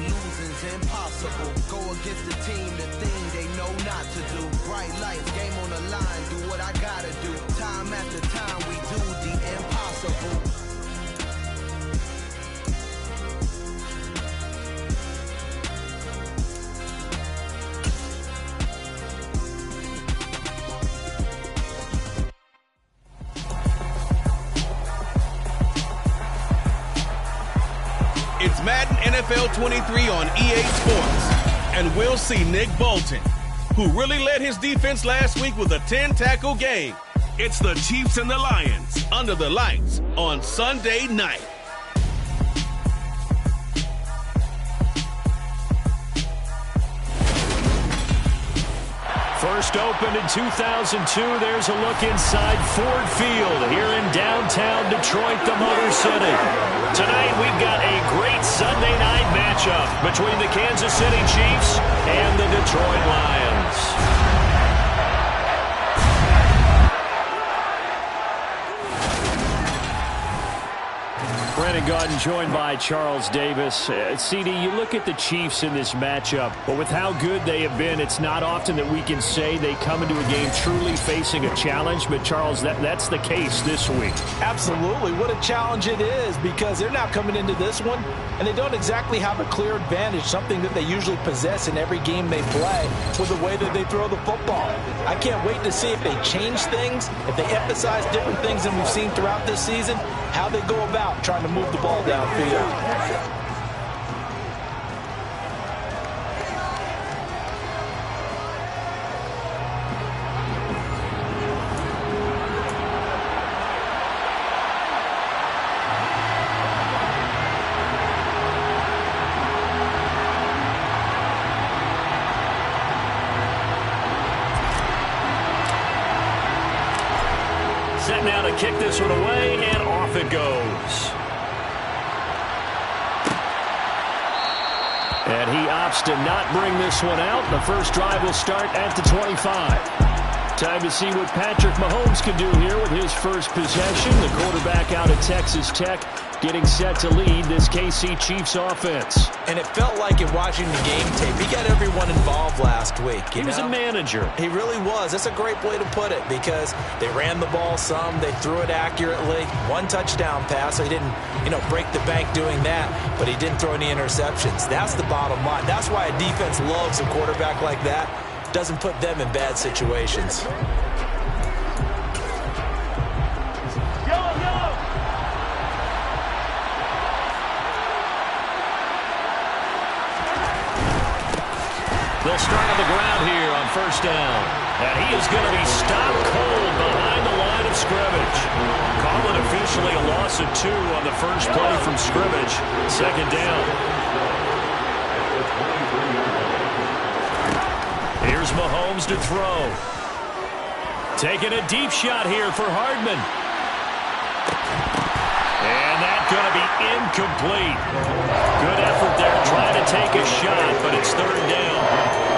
losing's impossible. Go against the team, the thing they know not to do. Bright lights, game on the line, do what I gotta do. Time after time, we do the impossible. It's Madden NFL 23 on EA Sports, and we'll see Nick Bolton, who really led his defense last week with a 10-tackle game. It's the Chiefs and the Lions under the lights on Sunday night. First opened in 2002, there's a look inside Ford Field here in downtown Detroit, the Motor City. Tonight we've got a great Sunday night matchup between the Kansas City Chiefs and the Detroit Lions. Brandon Gaudin joined by Charles Davis. CD, you look at the Chiefs in this matchup, but with how good they have been, it's not often that we can say they come into a game truly facing a challenge. But, Charles, that's the case this week. Absolutely. What a challenge it is, because they're now coming into this one, and they don't exactly have a clear advantage, something that they usually possess in every game they play with the way that they throw the football. I can't wait to see if they change things, if they emphasize different things than we've seen throughout this season, how they go about trying to move the ball downfield. Set now to kick this one away, and off it goes. And he opts to not bring this one out. The first drive will start at the 25. Time to see what Patrick Mahomes can do here with his first possession. The quarterback out of Texas Tech getting set to lead this KC Chiefs offense. And it felt like in watching the game tape, he got everyone involved last week. He was a manager. He really was. That's a great way to put it, because they ran the ball some, they threw it accurately. One touchdown pass, so he didn't, break the bank doing that, but he didn't throw any interceptions. That's the bottom line. That's why a defense loves a quarterback like that. Doesn't put them in bad situations. They'll start on the ground here on first down. And he is going to be stopped cold behind the line of scrimmage. Call it officially a loss of 2 on the first play from scrimmage. Second down. Here's Mahomes to throw. Taking a deep shot here for Hardman. And that's going to be incomplete. Good effort there trying to take a shot, but it's third down.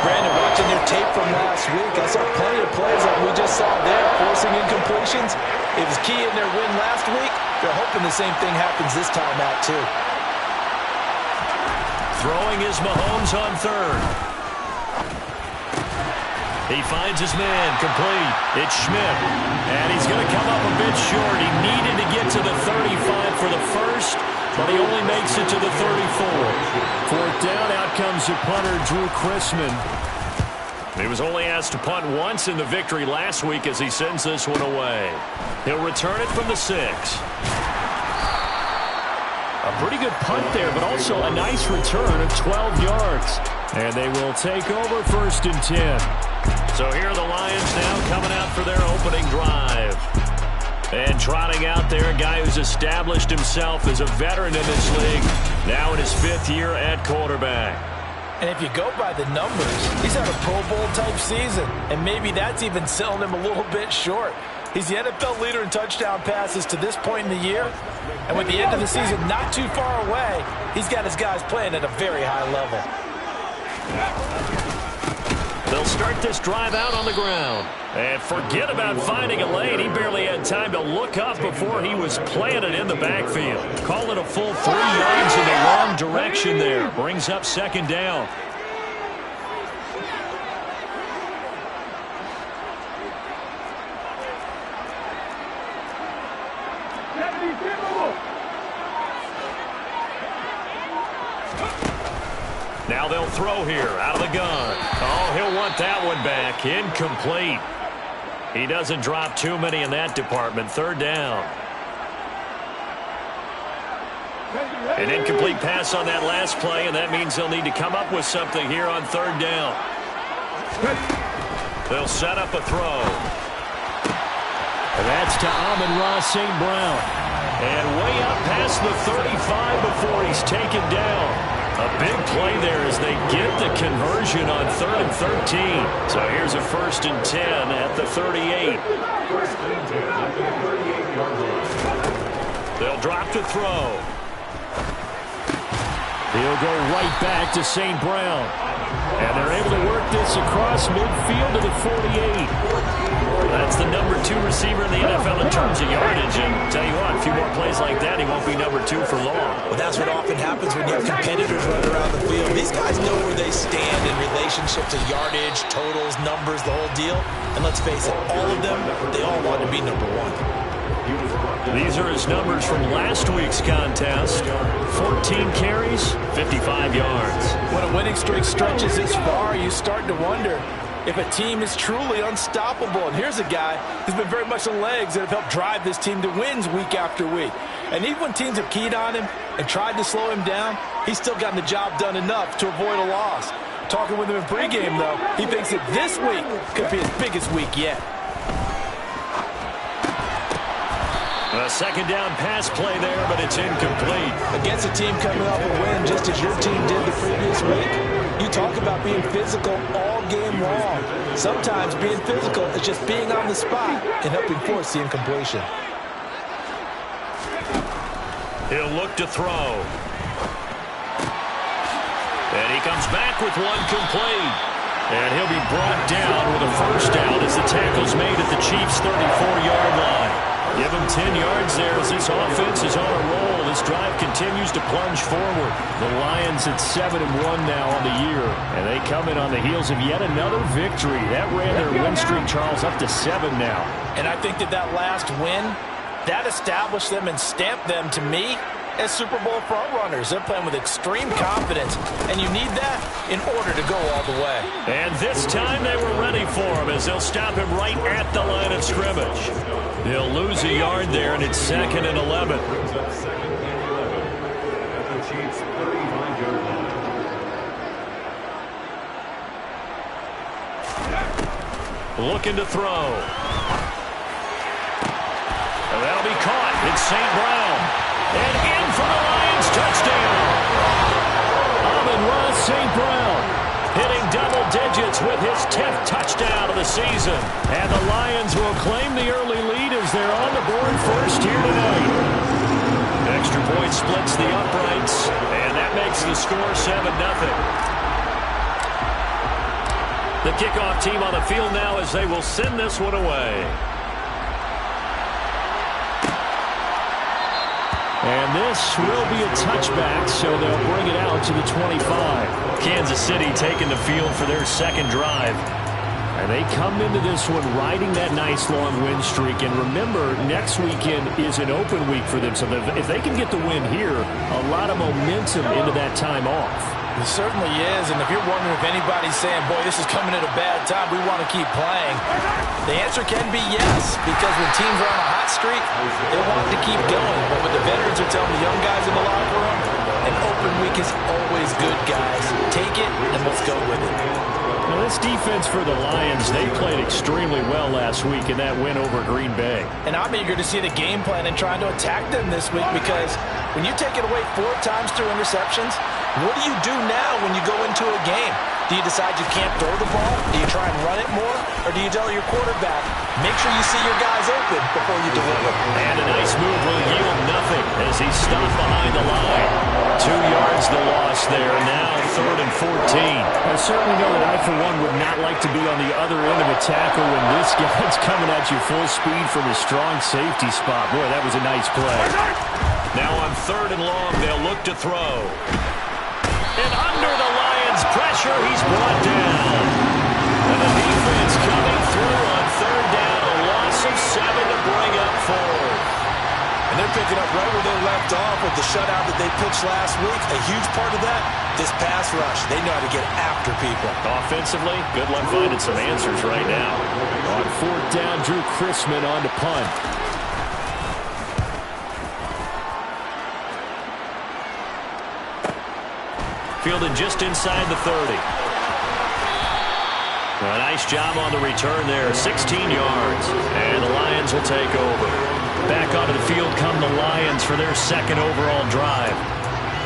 Brandon, watching their tape from last week, I saw plenty of plays like we just saw there, forcing incompletions. It was key in their win last week. They're hoping the same thing happens this time out, too. Throwing is Mahomes on third. He finds his man, complete. It's Schmidt, and he's going to come up a bit short. He needed to get to the 35 for the first, but he only makes it to the 34. Fourth down, out comes the punter, Drew Chrisman. He was only asked to punt once in the victory last week as he sends this one away. He'll return it from the 6. A pretty good punt there, but also a nice return of 12 yards. And they will take over first and 10. So here are the Lions now coming out for their opening drive. And trotting out there, a guy who's established himself as a veteran in this league, now in his 5th year at quarterback. And if you go by the numbers, he's had a Pro Bowl-type season, and maybe that's even selling him a little bit short. He's the NFL leader in touchdown passes to this point in the year, and with the end of the season not too far away, he's got his guys playing at a very high level. They'll start this drive out on the ground. And forget about finding a lane. He barely had time to look up before he was planted in the backfield. Call it a full 3 yards in the wrong direction there. Brings up second down. Now they'll throw here out of the gun. Oh, he'll want that one back. Incomplete. He doesn't drop too many in that department. Third down. An incomplete pass on that last play, and that means they'll need to come up with something here on third down. They'll set up a throw. And that's to Amon-Ra St. Brown. And way up past the 35 before he's taken down. A big play there as they get the conversion on 3rd and 13. So here's a 1st and 10 at the 38. They'll drop to throw. He'll go right back to St. Brown. And they're able to work this across midfield to the 48. That's the number 2 receiver in the NFL in terms of yardage. And tell you what, a few more plays like that, he won't be number 2 for long. Well, that's what often happens when you have competitors running around the field. These guys know where they stand in relationship to yardage, totals, numbers, the whole deal. And let's face it, all of them, they all want to be number 1. These are his numbers from last week's contest. 14 carries, 55 yards. When a winning streak stretches this far, you start to wonder if a team is truly unstoppable. And here's a guy who's been very much the legs that have helped drive this team to wins week after week. And even when teams have keyed on him and tried to slow him down, he's still gotten the job done enough to avoid a loss. Talking with him in pregame, though, he thinks that this week could be his biggest week yet. A second down pass play there, but it's incomplete. Against a team coming off a win just as your team did the previous week, you talk about being physical all game long. Sometimes being physical is just being on the spot and helping force the incompletion. He'll look to throw. And he comes back with one complete. And he'll be brought down with a first down as the tackle's made at the Chiefs' 34-yard line. Give him 10 yards there as this offense is on a roll. This drive continues to plunge forward. The Lions at 7-1 now on the year. And they come in on the heels of yet another victory. That ran their win streak, Charles, up to 7 now. And I think that last win, that established them and stamped them, to me, as Super Bowl frontrunners. They're playing with extreme confidence, and you need that in order to go all the way. And this time they were ready for him as they'll stop him right at the line of scrimmage. They'll lose a yard there, and it's 2nd and 11. Looking to throw. And that'll be caught. It's St. Brown. And in for the Lions, touchdown. Amon-Ra St. Brown hitting double digits with his 10th touchdown of the season. And the Lions will claim the early lead as they're on the board first here tonight. Extra point splits the uprights, and that makes the score 7-0. The kickoff team on the field now as they will send this one away. And this will be a touchback, so they'll bring it out to the 25. Kansas City taking the field for their second drive. And they come into this one riding that nice long win streak. And remember, next weekend is an open week for them. So if they can get the win here, a lot of momentum into that time off. It certainly is, and if you're wondering if anybody's saying, boy, this is coming at a bad time, we want to keep playing, the answer can be yes, because when teams are on a hot streak, they want to keep going. But what the veterans are telling the young guys in the locker room, an open week is always good, guys. Take it, and let's go with it. Well, this defense for the Lions, they played extremely well last week in that win over Green Bay. And I'm eager to see the game plan and trying to attack them this week, because when you take it away 4 times through interceptions, what do you do now when you go into a game? Do you decide you can't throw the ball? Do you try and run it more? Or do you tell your quarterback, make sure you see your guys open before you deliver? And a nice move will yield nothing as he's stopped behind the line. 2 yards the loss loss there. Now 3rd and 14. I certainly know that I, for one, would not like to be on the other end of a tackle when this guy's coming at you full speed from a strong safety spot. Boy, that was a nice play. Now on 3rd and long, they'll look to throw. And under the Lions' pressure, he's brought down. And the defense coming through on 3rd down, a loss of 7 to bring up 4. And they're picking up right where they left off with the shutout that they pitched last week. A huge part of that, this pass rush. They know how to get after people. Offensively, good luck finding some answers right now. On 4th down, Drew Chrisman on to punt. Fielded just inside the 30. A nice job on the return there, 16 yards. And the Lions will take over. Back onto the field come the Lions for their 2nd overall drive.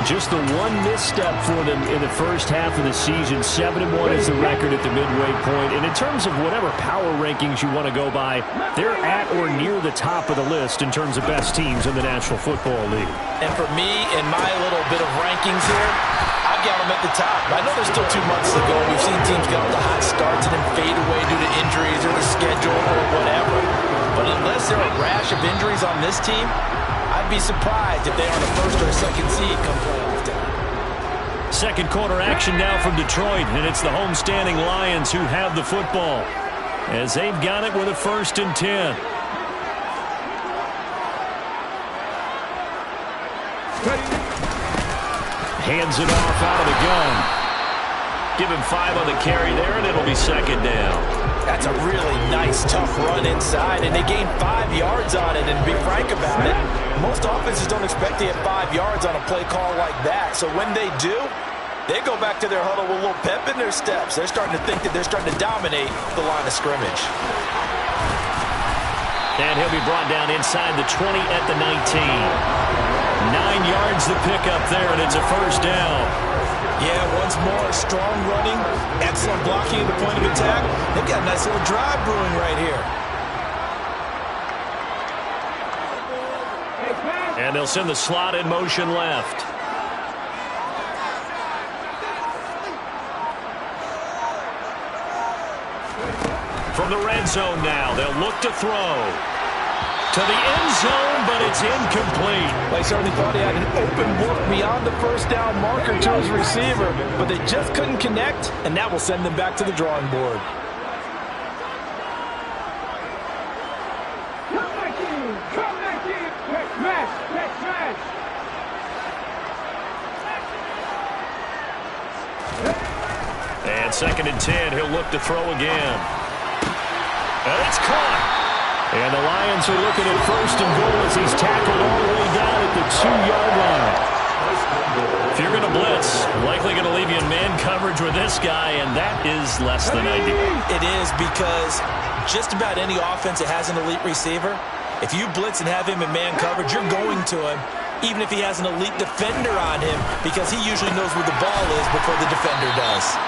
Just the one misstep for them in the first half of the season. 7-1 is the record at the midway point. And in terms of whatever power rankings you want to go by, they're at or near the top of the list in terms of best teams in the National Football League. And for me, in my little bit of rankings here, I've got them at the top. I know there's still 2 months to go. We've seen teams get off to hot starts and then fade away due to injuries or the schedule or whatever. But unless there are a rash of injuries on this team, I'd be surprised if they are the 1st or 2nd seed come playoff time. 2nd quarter action now from Detroit, and it's the homestanding Lions who have the football as they've got it with a 1st and 10. Hands it off out of the gun. Give him 5 on the carry there, and it'll be 2nd down. That's a really nice, tough run inside, and they gained 5 yards on it. And to be frank about it, most offenses don't expect to get 5 yards on a play call like that. So when they do, they go back to their huddle with a little pep in their steps. They're starting to think that they're starting to dominate the line of scrimmage. And he'll be brought down inside the 20 at the 19. 9 yards the pickup there, and it's a 1st down. Yeah, once more, strong running, excellent blocking at the point of attack. They've got a nice little drive brewing right here. And they'll send the slot in motion left. From the red zone now, they'll look to throw. To the end zone, but it's incomplete. They certainly thought he had an open look beyond the 1st down marker to his receiver, but they just couldn't connect, and that will send them back to the drawing board. And 2nd and 10, he'll look to throw again. And it's caught. And the Lions are looking at 1st and goal as he's tackled all the way down at the 2-yard line. If you're going to blitz, likely going to leave you in man coverage with this guy, and that is less than ideal. It is, because just about any offense that has an elite receiver, if you blitz and have him in man coverage, you're going to him, even if he has an elite defender on him, because he usually knows where the ball is before the defender does.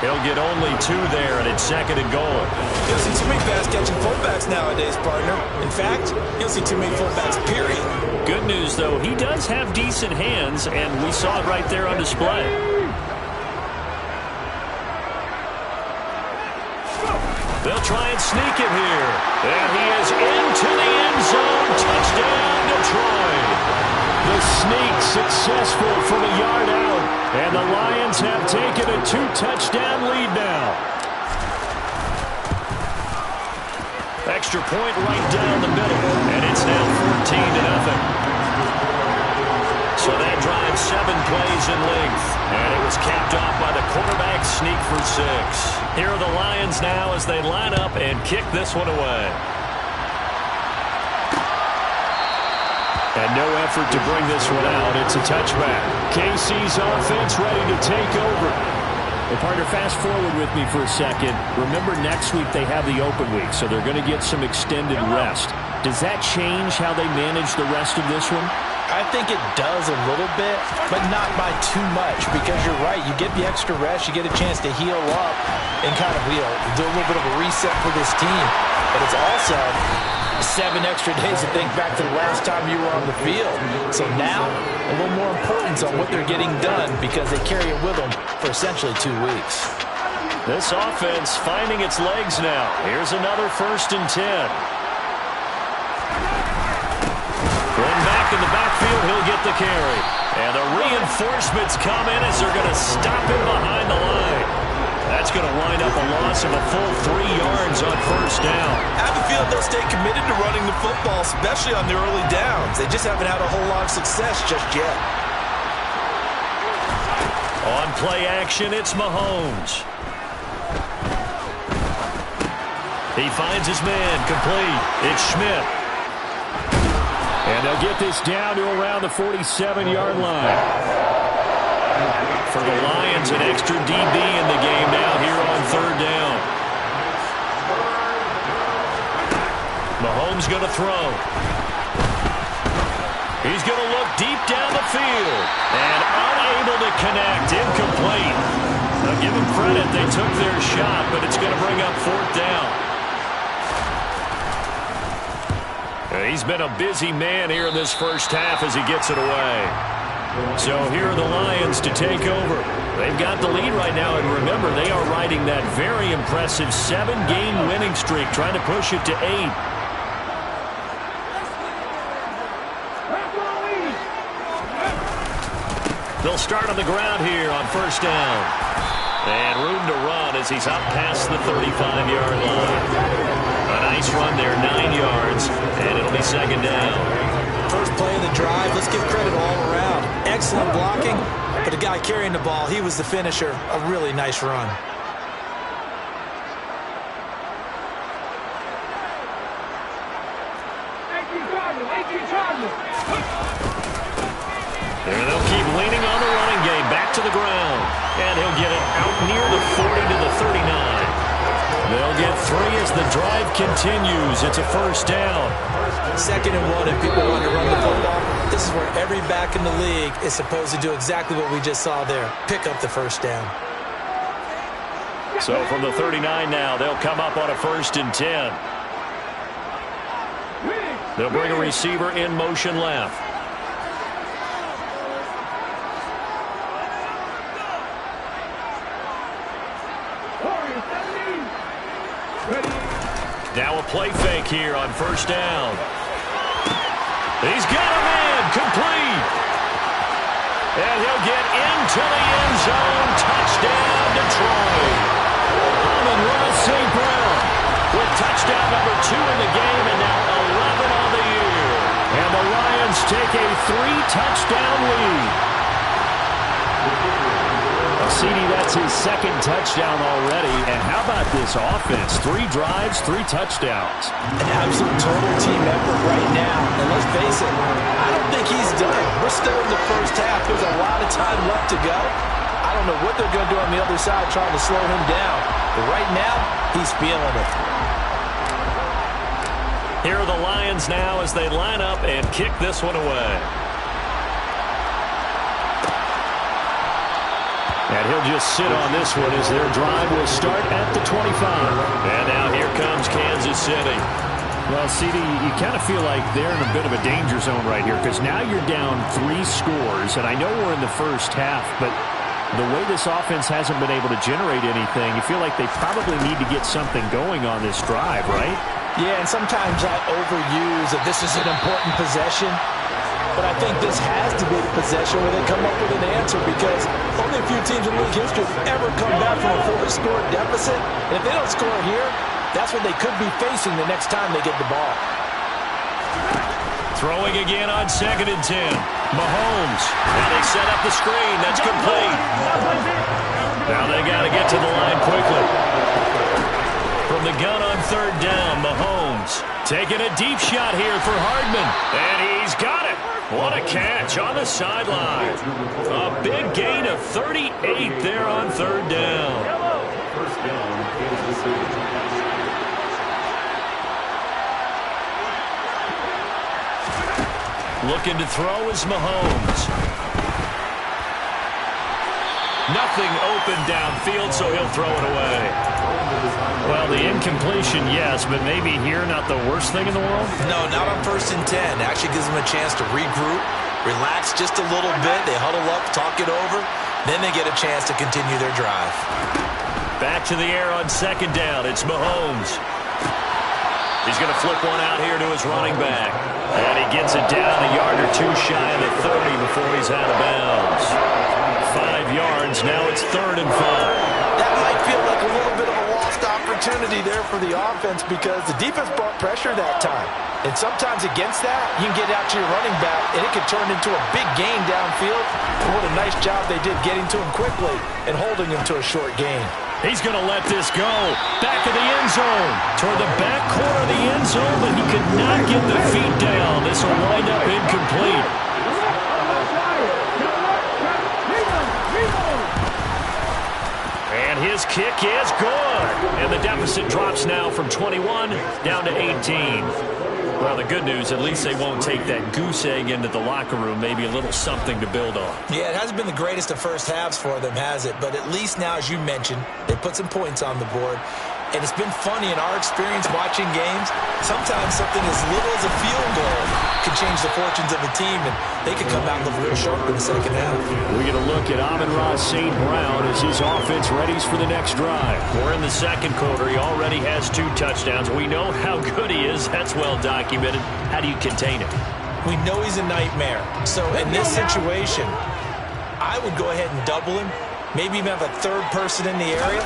He'll get only 2 there, and it's 2nd and goal. You'll see too many pass-catching fullbacks nowadays, partner. In fact, you'll see too many fullbacks, period. Good news, though, he does have decent hands, and we saw it right there on display. They'll try and sneak it here. And he is into the end zone. Touchdown, Detroit. The sneak successful from a yard out. And the Lions have taken a 2-touchdown lead now. Extra point right down the middle. And it's now 14-0. So that drives 7 plays in length. And it was capped off by the quarterback sneak for 6. Here are the Lions now as they line up and kick this one away. And no effort to bring this one out. It's a touchback. KC's offense ready to take over. Well, partner, fast forward with me for a second. Remember, next week they have the open week, so they're going to get some extended rest. Does that change how they manage the rest of this one? I think it does a little bit, but not by too much, because you're right. You get the extra rest, you get a chance to heal up and kind of, do a little bit of a reset for this team. But it's also 7 extra days to think back to the last time you were on the field. So now, a little more importance on what they're getting done because they carry it with them for essentially 2 weeks. This offense finding its legs now. Here's another 1st and 10. Going back in the backfield, he'll get the carry. And the reinforcements come in as they're going to stop him behind the line. That's going to wind up a loss of a full 3 yards on 1st down. I have a feeling they'll stay committed to running the football, especially on the early downs. They just haven't had a whole lot of success just yet. On play action, it's Mahomes. He finds his man, complete. It's Schmidt. And they'll get this down to around the 47-yard line. For the Lions, an extra DB in the game now here on 3rd down. Mahomes going to throw. He's going to look deep down the field. And unable to connect, incomplete. Now give them credit, they took their shot, but it's going to bring up 4th down. He's been a busy man here in this first half as he gets it away. So here are the Lions to take over. They've got the lead right now, and remember, they are riding that very impressive 7-game winning streak, trying to push it to 8. They'll start on the ground here on 1st down. And room to run as he's up past the 35-yard line. A nice run there, 9 yards, and it'll be 2nd down. First play of the drive, let's give credit all around. Excellent blocking, but the guy carrying the ball, he was the finisher. A really nice run. And they'll keep leaning on the running game, back to the ground. And he'll get it out near the 40 to the 39. They'll get 3 as the drive continues. It's a 1st down. 2nd and 1, if people want to run the football, this is where every back in the league is supposed to do exactly what we just saw there. Pick up the 1st down. So from the 39 now, they'll come up on a 1st and 10. They'll bring a receiver in motion left. Now a play fake here on 1st down. He's got a man, complete. And he'll get into the end zone. Touchdown, Detroit. Amon-Ra St. Brown with touchdown number 2 in the game and now 11 on the year. And the Lions take a 3-touchdown lead. CD, that's his 2nd touchdown already. And how about this offense? 3 drives, 3 touchdowns. An absolute total team effort right now. And let's face it, I don't think he's done. We're still in the first half. There's a lot of time left to go. I don't know what they're going to do on the other side trying to slow him down. But right now, he's feeling it. Here are the Lions now as they line up and kick this one away. And he'll just sit on this one as their drive will start at the 25. And now here comes Kansas City. Well, CD, you kind of feel like they're in a bit of a danger zone right here because now you're down 3 scores. And I know we're in the first half, but the way this offense hasn't been able to generate anything, you feel like they probably need to get something going on this drive, right? Yeah, and sometimes I overuse that this is an important possession. But I think this has to be the possession where they come up with an answer because only a few teams in league history have ever come back from a 4-score deficit. And if they don't score here, that's what they could be facing the next time they get the ball. Throwing again on 2nd and 10. Mahomes. Now they set up the screen. That's complete. Now they got to get to the line quickly. From the gun on 3rd down, Mahomes taking a deep shot here for Hardman. And he's got it. What a catch on the sideline. A big gain of 38 there on 3rd down. Looking to throw is Mahomes. Nothing open downfield, so he'll throw it away. Well, the incompletion, yes, but maybe here not the worst thing in the world? No, not on 1st and 10. Actually gives them a chance to regroup, relax just a little bit. They huddle up, talk it over. Then they get a chance to continue their drive. Back to the air on 2nd down. It's Mahomes. He's going to flip one out here to his running back. And he gets it down a yard or two shy of the 30 before he's out of bounds. 5 yards. Now it's 3rd and 5. That might feel like a little bit of a lost opportunity there for the offense because the defense brought pressure that time. And sometimes against that, you can get out to your running back, and it can turn into a big gain downfield. And what a nice job they did getting to him quickly and holding him to a short gain. He's going to let this go. Back of the end zone. Toward the back corner of the end zone, but he could not get the feet down. This will wind up incomplete. And his kick is good. And the deficit drops now from 21 down to 18. Well, the good news, at least they won't take that goose egg into the locker room. Maybe a little something to build on. Yeah, it hasn't been the greatest of first halves for them, has it? But at least now, as you mentioned, they put some points on the board. And it's been funny in our experience watching games. Sometimes something as little as a field goal can change the fortunes of a team, and they can come out and look real sharp in the second half. We get a look at Amon-Ra St. Brown as his offense readies for the next drive. We're in the second quarter. He already has 2 touchdowns. We know how good he is. That's well documented. How do you contain it? We know he's a nightmare. So in this situation, I would go ahead and double him, maybe even have a 3rd person in the area,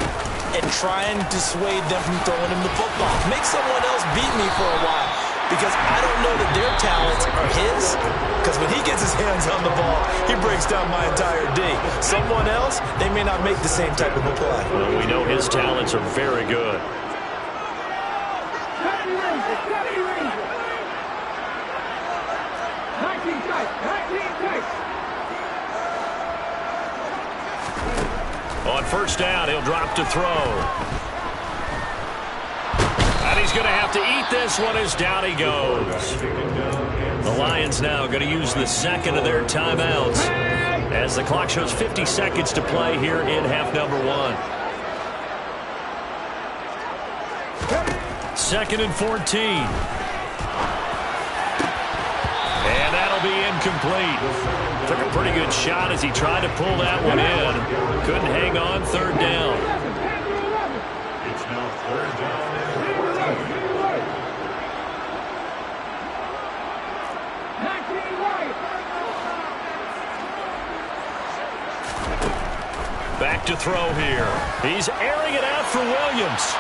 and try and dissuade them from throwing him the football. Make someone else beat me for a while, because I don't know that their talents are his, because when he gets his hands on the ball, he breaks down my entire D. Someone else, they may not make the same type of a play. Well, we know his talents are very good. On 1st down, he'll drop to throw. And he's going to have to eat this one as down he goes. The Lions now going to use the 2nd of their timeouts as the clock shows 50 seconds to play here in half number 1. 2nd and 14. And that'll be incomplete. Took a pretty good shot as he tried to pull that one in. Couldn't hang on. 3rd down. It's now 3rd down and 14. Back to throw here. He's airing it out for Williams.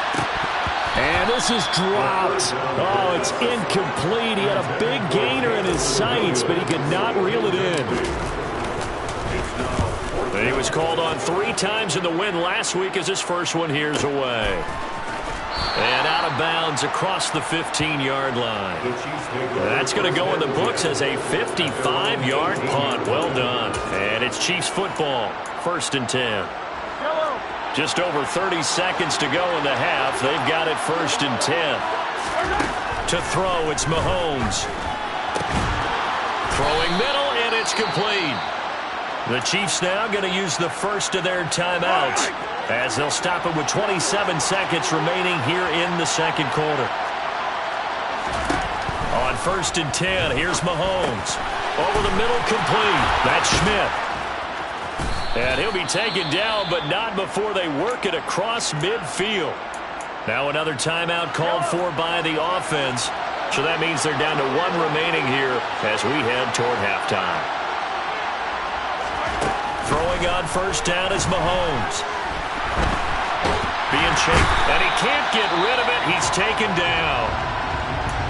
And this is dropped. Oh, it's incomplete. He had a big gainer in his sights, but he could not reel it in. He was called on 3 times in the win last week as his first one here's away. And out of bounds across the 15-yard line. That's going to go in the books as a 55-yard punt. Well done. And it's Chiefs football. 1st and 10. Just over 30 seconds to go in the half. They've got it 1st and 10. To throw, it's Mahomes. Throwing middle, and it's complete. The Chiefs now going to use the 1st of their timeouts as they'll stop it with 27 seconds remaining here in the 2nd quarter. On 1st and 10, here's Mahomes. Over the middle, complete. That's Schmidt. And he'll be taken down, but not before they work it across midfield. Now another timeout called for by the offense. So that means they're down to 1 remaining here as we head toward halftime. Throwing on 1st down is Mahomes. Being chased, and he can't get rid of it. He's taken down.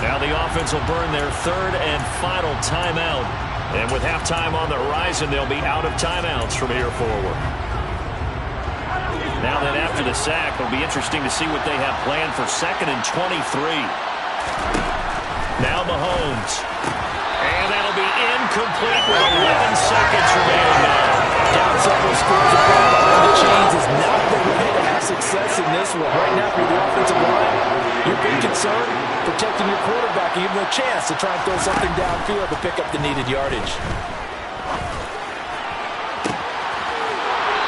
Now the offense will burn their 3rd and final timeout. And with halftime on the horizon, they'll be out of timeouts from here forward. Now then, after the sack, it'll be interesting to see what they have planned for 2nd and 23. Now Mahomes. And that'll be incomplete with 11 seconds remaining now. Down several scores of ball behind the chains is not the way to have success in this one. Right now, for the offensive line, your big concern, protecting your quarterback and giving him a chance to try and throw something downfield to pick up the needed yardage.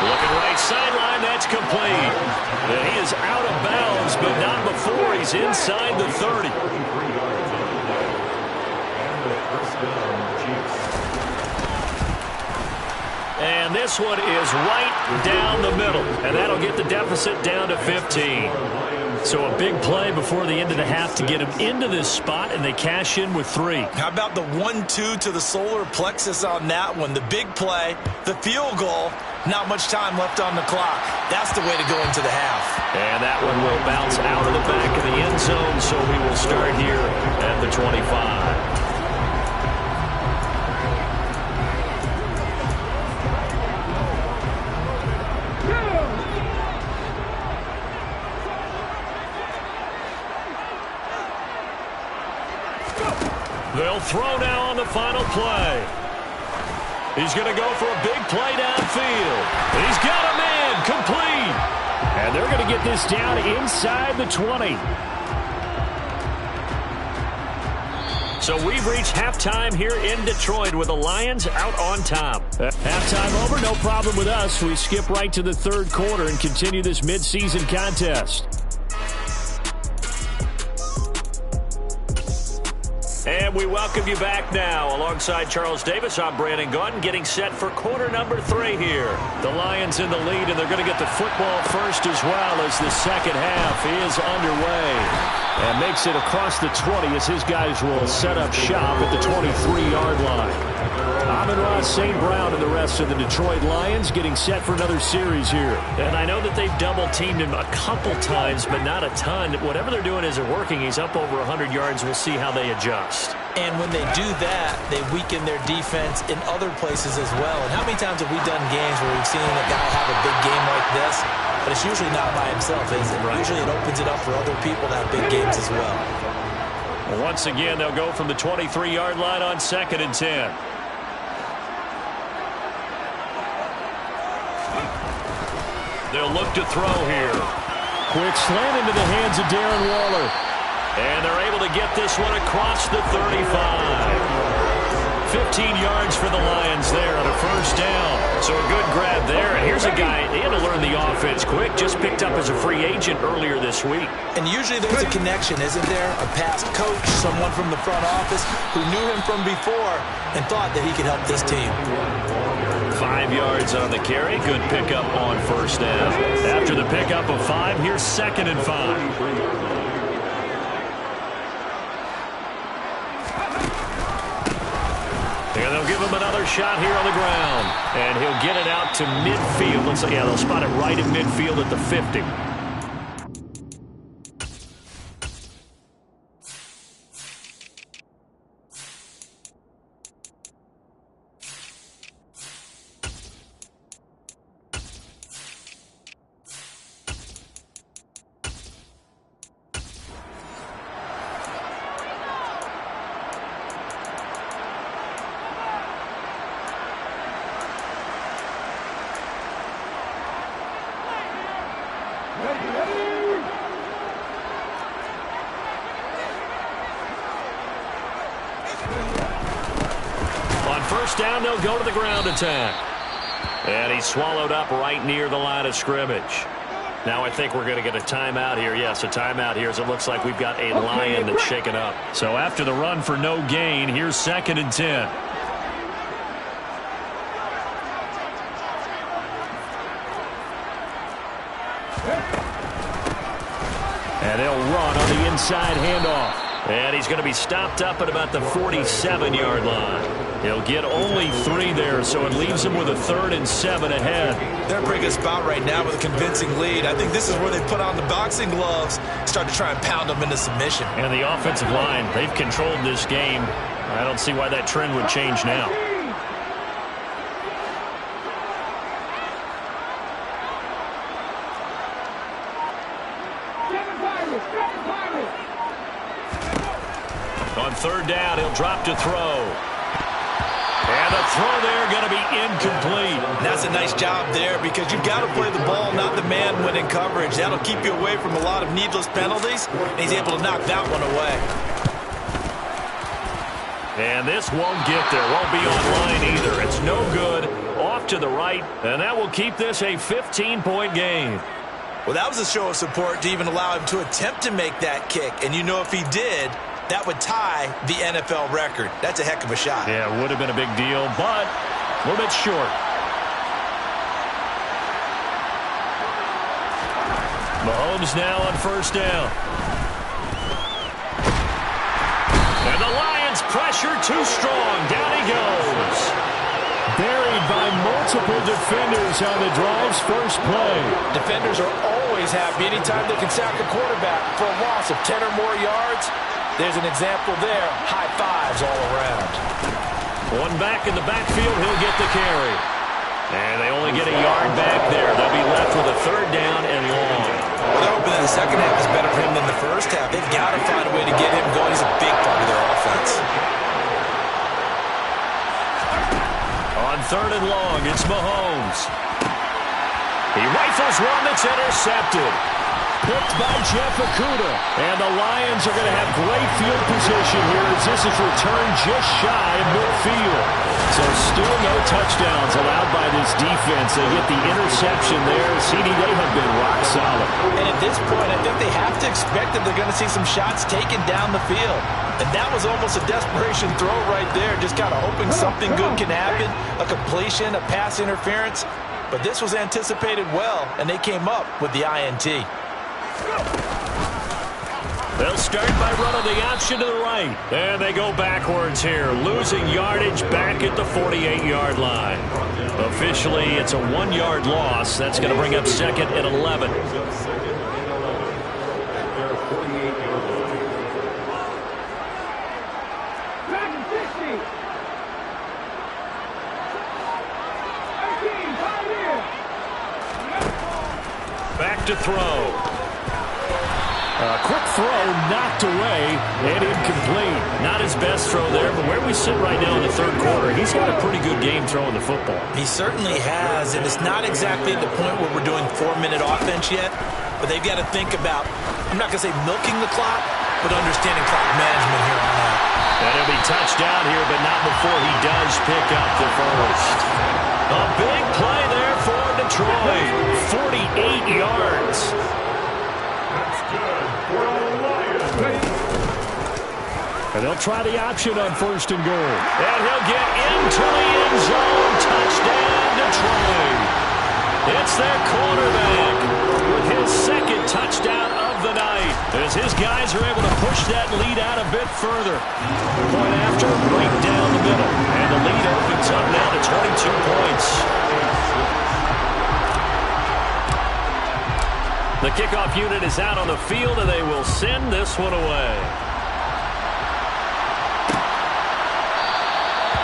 Looking sideline. That's complete. And he is out of bounds, but not before he's inside the 30. And this one is right down the middle. And that'll get the deficit down to 15. So a big play before the end of the half to get him into this spot, and they cash in with 3. How about the 1-2 to the solar plexus on that one? The big play, the field goal, not much time left on the clock. That's the way to go into the half. And that one will bounce out of the back of the end zone, so we will start here at the 25. They'll throw now on the final play. He's going to go for a big play downfield. He's got a man complete. And they're going to get this down inside the 20. So we've reached halftime here in Detroit with the Lions out on top. Halftime over, no problem with us. We skip right to the third quarter and continue this midseason contest. And we welcome you back now. Alongside Charles Davis, I'm Brandon Gunn, getting set for quarter number 3 here. The Lions in the lead, and they're going to get the football first as well as the second half is underway. And makes it across the 20 as his guys will set up shop at the 23-yard line. Amon-Ra St. Brown and the rest of the Detroit Lions getting set for another series here. And I know that they've double-teamed him a couple times, but not a ton. Whatever they're doing isn't working. He's up over 100 yards. We'll see how they adjust. And when they do that, they weaken their defense in other places as well. And how many times have we done games where we've seen a guy have a big game like this, but it's usually not by himself, is it? Right. Usually it opens it up for other people to have big games as well. Once again, they'll go from the 23-yard line on 2nd and 10. They'll look to throw here. Quick slant into the hands of Darren Waller. And they're able to get this one across the 35. 15 yards for the Lions there on a first down. So a good grab there. And here's a guy, they had to learn the offense quick, just picked up as a free agent earlier this week. And usually there's a connection, isn't there? A past coach, someone from the front office who knew him from before and thought that he could help this team. 5 yards on the carry. Good pickup on first down. After the pickup of 5, here's 2nd and 5. And they'll give him another shot here on the ground. And he'll get it out to midfield. Yeah, they'll spot it right at midfield at the 50. First down, they'll go to the ground attack. And he's swallowed up right near the line of scrimmage. Now I think we're going to get a timeout here. Yes, a timeout here as it looks like we've got a Lion that's shaken up. So after the run for no gain, here's 2nd and 10. And they'll run on the inside handoff. And he's going to be stopped up at about the 47-yard line. He'll get only 3 there, so it leaves him with a 3rd and 7 ahead. They're in a pretty good spot right now with a convincing lead. I think this is where they put on the boxing gloves, start to try and pound them into submission. And the offensive line, they've controlled this game. I don't see why that trend would change now. On 3rd down, he'll drop to throw. And the throw there going to be incomplete. And that's a nice job there because you've got to play the ball, not the man when in coverage. That'll keep you away from a lot of needless penalties, and he's able to knock that one away. And this won't get there. Won't be online either. It's no good. off to the right, and that will keep this a 15-point game. Well, that was a show of support to even allow him to attempt to make that kick. And you know if he did, that would tie the NFL record. That's a heck of a shot. Yeah, it would have been a big deal, but a little bit short. Mahomes now on first down. And the Lions pressure too strong. Down he goes. Buried by multiple defenders on the drive's first play. Defenders are always happy anytime they can sack a quarterback for a loss of 10 or more yards. There's an example there. High fives all around. One back in the backfield. He'll get the carry. And they only get a yard back there. They'll be left with a third down and long. Well, they're hoping that the second half is better for him than the first half. They've got to find a way to get him going. He's a big part of their offense. On third and long, it's Mahomes. He rifles one that's intercepted. Picked by Jeff Okudah. And the Lions are going to have great field position here as this is returned just shy of midfield. So still no touchdowns allowed by this defense. They get the interception there. CD, they have been rock solid. And at this point, I think they have to expect that they're going to see some shots taken down the field. And that was almost a desperation throw right there, just kind of hoping something good can happen, a completion, a pass interference. But this was anticipated well, and they came up with the INT. They'll start by running the option to the right. And they go backwards here, losing yardage back at the 48-yard line. Officially, it's a 1-yard loss. That's going to bring up second and 11. Back to throw. Quick throw knocked away and incomplete. Not his best throw there, but where we sit right now in the third quarter, he's got a pretty good game throwing the football. He certainly has, and it's not exactly at the point where we're doing 4-minute offense yet, but they've got to think about, I'm not going to say milking the clock, but understanding clock management here on out. And he'll be touched down here, but not before he does pick up the first. A big play there for Detroit. 48 yards. And they'll try the option on first and goal. And he'll get into the end zone. Touchdown, Detroit. It's their quarterback with his second touchdown of the night. As his guys are able to push that lead out a bit further. Point after, right down the middle. And the lead opens up now to 22 points. The kickoff unit is out on the field, and they will send this one away.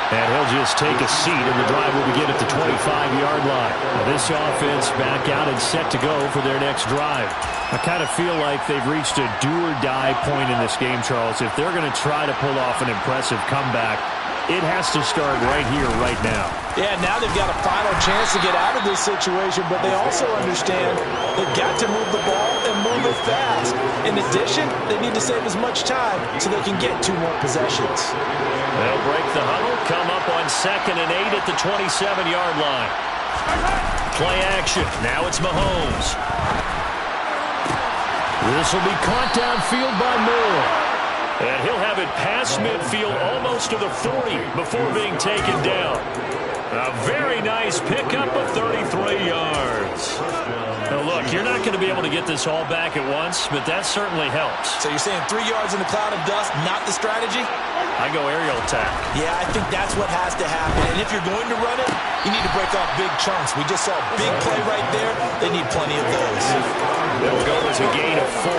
And he'll just take a seat, and the drive will begin at the 25-yard line. This offense back out and set to go for their next drive. I kind of feel like they've reached a do-or-die point in this game, Charles. If they're going to try to pull off an impressive comeback, it has to start right here, right now. Yeah, now they've got a final chance to get out of this situation, but they also understand they've got to move the ball and move it fast. In addition, they need to save as much time so they can get 2 more possessions. They'll break the huddle, come up on 2nd and 8 at the 27-yard line. Play action. Now it's Mahomes. This will be caught downfield by Moore. And he'll have it past midfield almost to the 40 before being taken down. A very nice pickup of 33 yards. Now look, you're not going to be able to get this all back at once, but that certainly helps. So you're saying 3 yards in the cloud of dust, not the strategy? I go aerial attack. Yeah, I think that's what has to happen. And if you're going to run it, you need to break off big chunks. We just saw a big play right there. They need plenty of those. They'll go as a gain of 4,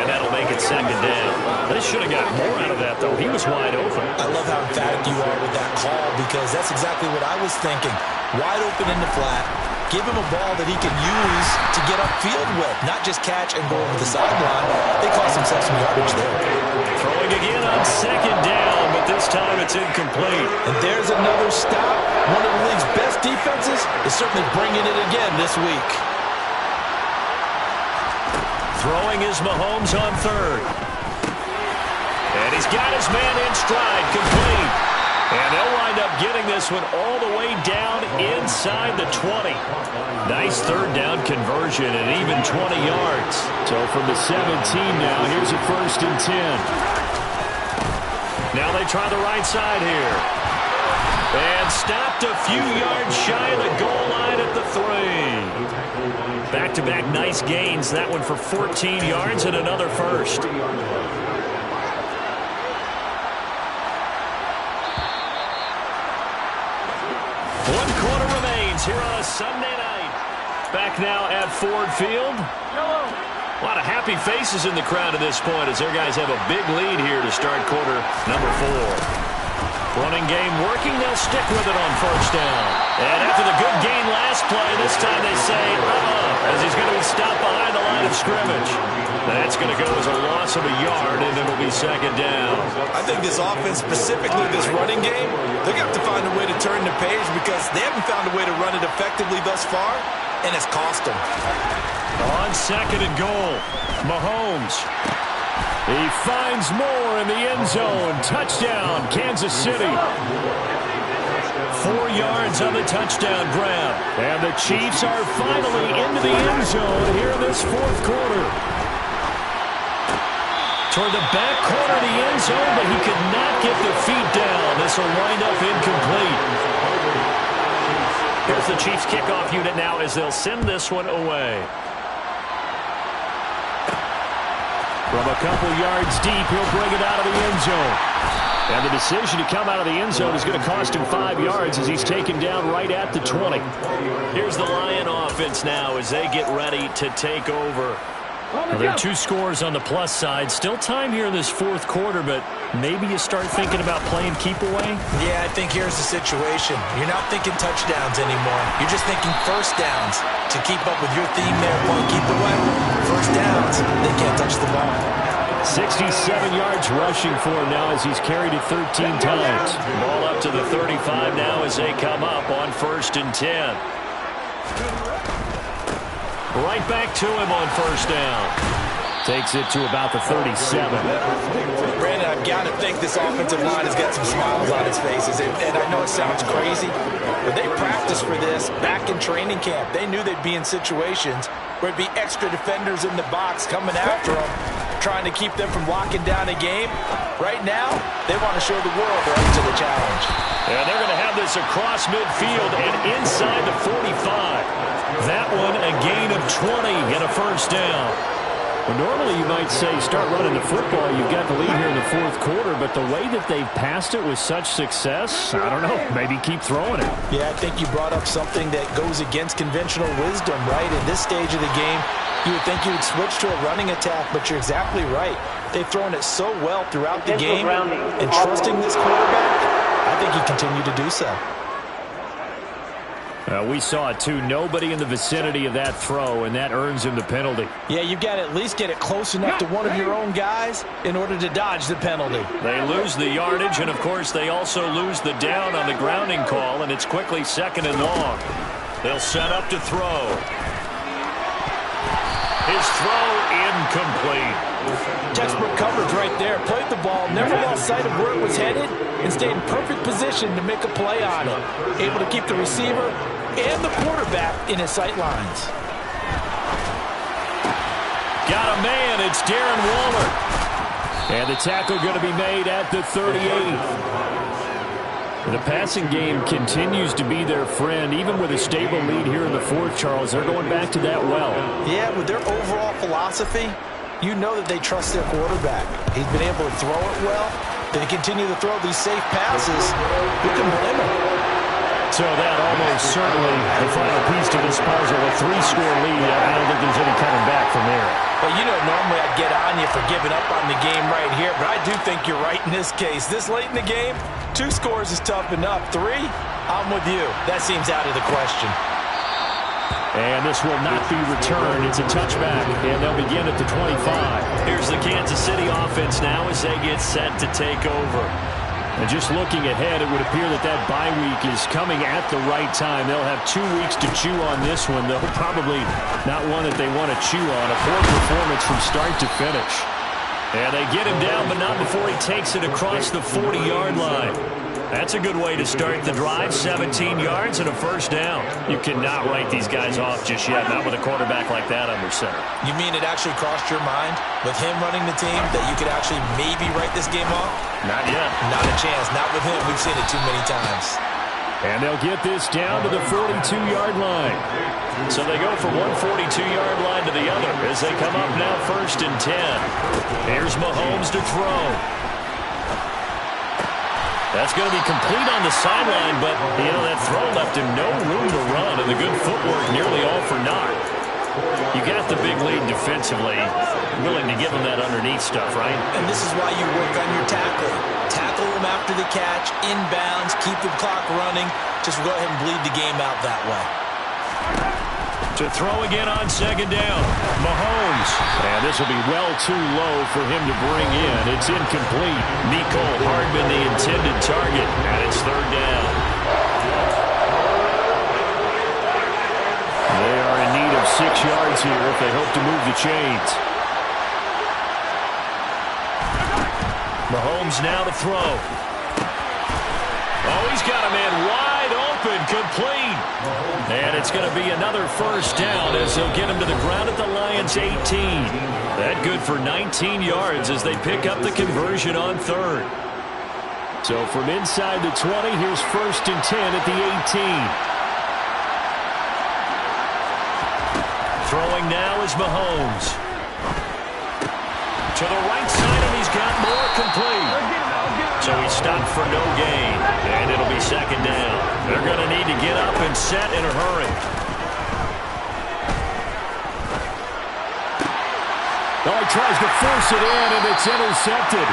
and that'll make it 2nd down. They should have got more out of that, though. He was wide open. I love how emphatic you are with that call because that's exactly what I was thinking. Wide open in the flat. Give him a ball that he can use to get upfield with, not just catch and go over the sideline. They cost themselves some yardage there. Throwing again on 2nd down, but this time it's incomplete. And there's another stop. One of the league's best defenses is certainly bringing it again this week. Throwing is Mahomes on 3rd. And he's got his man in stride, complete. And they'll wind up getting this one all the way down inside the 20. Nice third down conversion and even 20 yards. So from the 17 now, here's a 1st and 10. Now they try the right side here. And stopped a few yards shy of the goal line at the 3. Back-to-back nice gains. That one for 14 yards and another first. 1 quarter remains here on a Sunday night. Back now at Ford Field. A lot of happy faces in the crowd at this point as their guys have a big lead here to start quarter number 4. Running game working. They'll stick with it on 1st down. And after the good gain last play, this time they say, as he's going to be stopped behind the line of scrimmage. That's going to go as a loss of a yard, and it'll be 2nd down. I think this offense, specifically this running game, they're going to have to find a way to turn the page because they haven't found a way to run it effectively thus far, and it's cost them. On 2nd and goal, Mahomes. He finds more in the end zone. Touchdown, Kansas City. 4 yards on the touchdown grab. And the Chiefs are finally into the end zone here in this 4th quarter. Toward the back corner of the end zone, but he could not get the feet down. This will wind up incomplete. Here's the Chiefs kickoff unit now as they'll send this one away. From a couple yards deep, he'll bring it out of the end zone. And the decision to come out of the end zone is going to cost him 5 yards as he's taken down right at the 20. Here's the Lion offense now as they get ready to take over. Well, there are 2 scores on the plus side. Still time here in this 4th quarter, but maybe you start thinking about playing keep away? Yeah, I think here's the situation. You're not thinking touchdowns anymore. You're just thinking 1st downs. To keep up with your theme there, one keep away. 1st downs, they can't touch the ball. 67 yards rushing for him now as he's carried it 13 times. Ball up to the 35 now as they come up on 1st and 10. Right back to him on 1st down. Takes it to about the 37. Brandon, I've got to think this offensive line has got some smiles on its faces. And I know it sounds crazy, but they practiced for this back in training camp. They knew they'd be in situations where it'd be extra defenders in the box coming after them, trying to keep them from locking down a game. Right now, they want to show the world they're up to the challenge. And they're going to have this across midfield and inside the 45. That one a gain of 20 and a 1st down. Well, normally you might say start running the football. You've got the lead here in the 4th quarter, but the way that they've passed it with such success, I don't know, maybe keep throwing it. Yeah, I think you brought up something that goes against conventional wisdom, right? In this stage of the game, you would think you would switch to a running attack, but you're exactly right. They've thrown it so well throughout the game, and trusting this quarterback, I think he continued to do so. We saw it too. Nobody in the vicinity of that throw, and that earns him the penalty. Yeah, you've got to at least get it close enough to one of your own guys in order to dodge the penalty. They lose the yardage, and of course they also lose the down on the grounding call, and it's quickly 2nd and long. They'll set up to throw. His throw incomplete. Textbook coverage right there. Played the ball, never lost sight of where it was headed, and stayed in perfect position to make a play on it. Able to keep the receiver and the quarterback in his sight lines. Got a man. It's Darren Waller. And the tackle going to be made at the 38. The passing game continues to be their friend. Even with a stable lead here in the 4th, Charles, they're going back to that well. Yeah, with their overall philosophy, you know that they trust their quarterback. He's been able to throw it well. They continue to throw these safe passes. Who can blame him? So that almost certainly the final piece to this puzzle. A 3-score lead. I don't think there's any coming back from there. Well, you know, normally I'd get on you for giving up on the game right here, but I do think you're right in this case. This late in the game, 2 scores is tough enough. 3, I'm with you. That seems out of the question. And this will not be returned. It's a touchback, and they'll begin at the 25. Here's the Kansas City offense now as they get set to take over. And just looking ahead, it would appear that that bye week is coming at the right time. They'll have 2 weeks to chew on this one, though probably not one that they want to chew on. A poor performance from start to finish. And they get him down, but not before he takes it across the 40-yard line. That's a good way to start the drive. 17 yards and a first down. You cannot write these guys off just yet, not with a quarterback like that under center. You mean it actually crossed your mind with him running the team that you could actually maybe write this game off? Not yet. Not a chance. Not with him. We've seen it too many times. And they'll get this down to the 42-yard line. So they go from one 42-yard line to the other as they come up now 1st and 10. Here's Mahomes to throw. That's going to be complete on the sideline, but, you know, that throw left him no room to run, and the good footwork nearly all for naught. You got the big lead defensively, willing to give him that underneath stuff, right? And this is why you work on your tackling. Tackle him after the catch, inbounds, keep the clock running. Just go ahead and bleed the game out that way. To throw again on 2nd down. Mahomes. And this will be well too low for him to bring in. It's incomplete. Nicole Hardman, the intended target, and it's 3rd down. They are in need of 6 yards here if they hope to move the chains. Mahomes now to throw. Oh, he's got a man wide open, complete. And it's going to be another 1st down as they'll get him to the ground at the Lions' 18. That good for 19 yards as they pick up the conversion on 3rd. So from inside the 20, here's 1st and 10 at the 18. Throwing now is Mahomes. To the right side, and he's got more, complete. So he stopped for no gain, and it'll be 2nd down. They're going to need to get up and set in a hurry. Oh, he tries to force it in, and it's intercepted.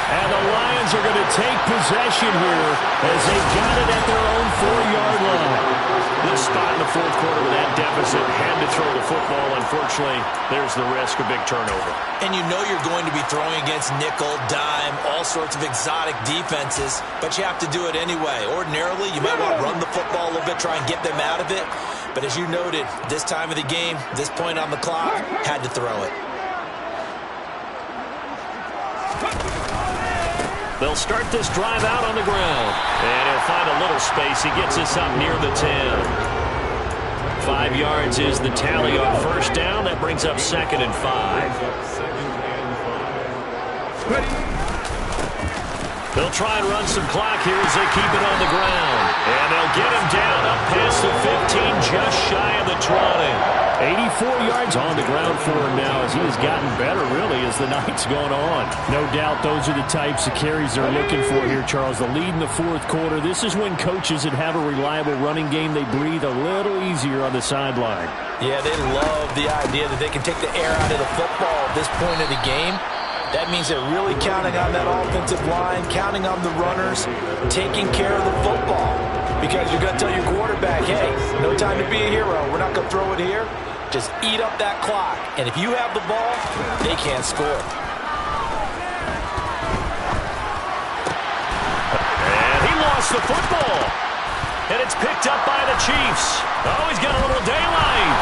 And the Lions are going to take possession here as they've got it at their own 4-yard line. This spot in the 4th quarter with that deficit, had to throw the football. Unfortunately, there's the risk of big turnover. And you know you're going to be throwing against nickel, dime, all sorts of exotic defenses, but you have to do it anyway. Ordinarily, you might want to run the football a little bit, try and get them out of it. But as you noted, this time of the game, this point on the clock, had to throw it. They'll start this drive out on the ground. And he'll find a little space. He gets us up near the 10. 5 yards is the tally on 1st down. That brings up 2nd and 5. They'll try and run some clock here as they keep it on the ground. And they'll get him down up past the 15, just shy of the 20. 84 yards on the ground for him now as he has gotten better, really, as the night's gone on. No doubt those are the types of carries they're looking for here, Charles. The lead in the 4th quarter. This is when coaches that have a reliable running game, they breathe a little easier on the sideline. Yeah, they love the idea that they can take the air out of the football at this point of the game. That means they're really counting on that offensive line, counting on the runners, taking care of the football. Because you're going to tell your quarterback, hey, no time to be a hero. We're not going to throw it here. Just eat up that clock. And if you have the ball, they can't score. And he lost the football. And it's picked up by the Chiefs. Oh, he's got a little daylight.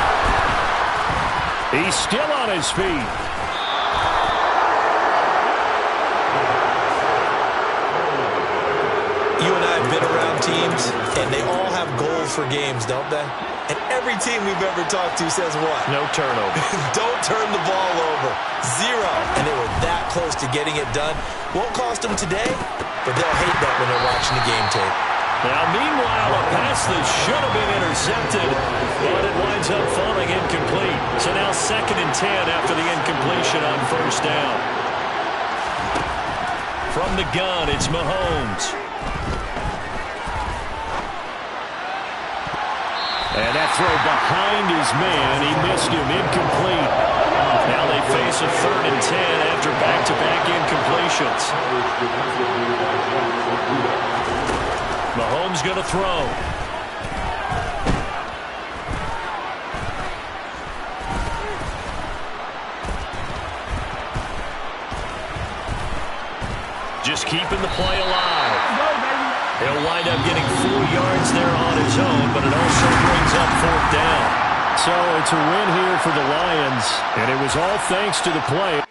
He's still on his feet. You and I have been around teams, and they all have goals for games, don't they? And every team we've ever talked to says what? No turnover. Don't turn the ball over. 0. And they were that close to getting it done. Won't cost them today, but they'll hate that when they're watching the game tape. Now, meanwhile, a pass that should have been intercepted, but it winds up falling incomplete. So now 2nd and 10 after the incompletion on 1st down. From the gun, it's Mahomes. And that throw behind his man, he missed him, incomplete. Now they face a 3rd and 10 after back-to-back incompletions. Mahomes going to throw. Just keeping the play alive. He'll wind up getting 4 yards there on his own, but it also brings up 4th down. So it's a win here for the Lions, and it was all thanks to the play.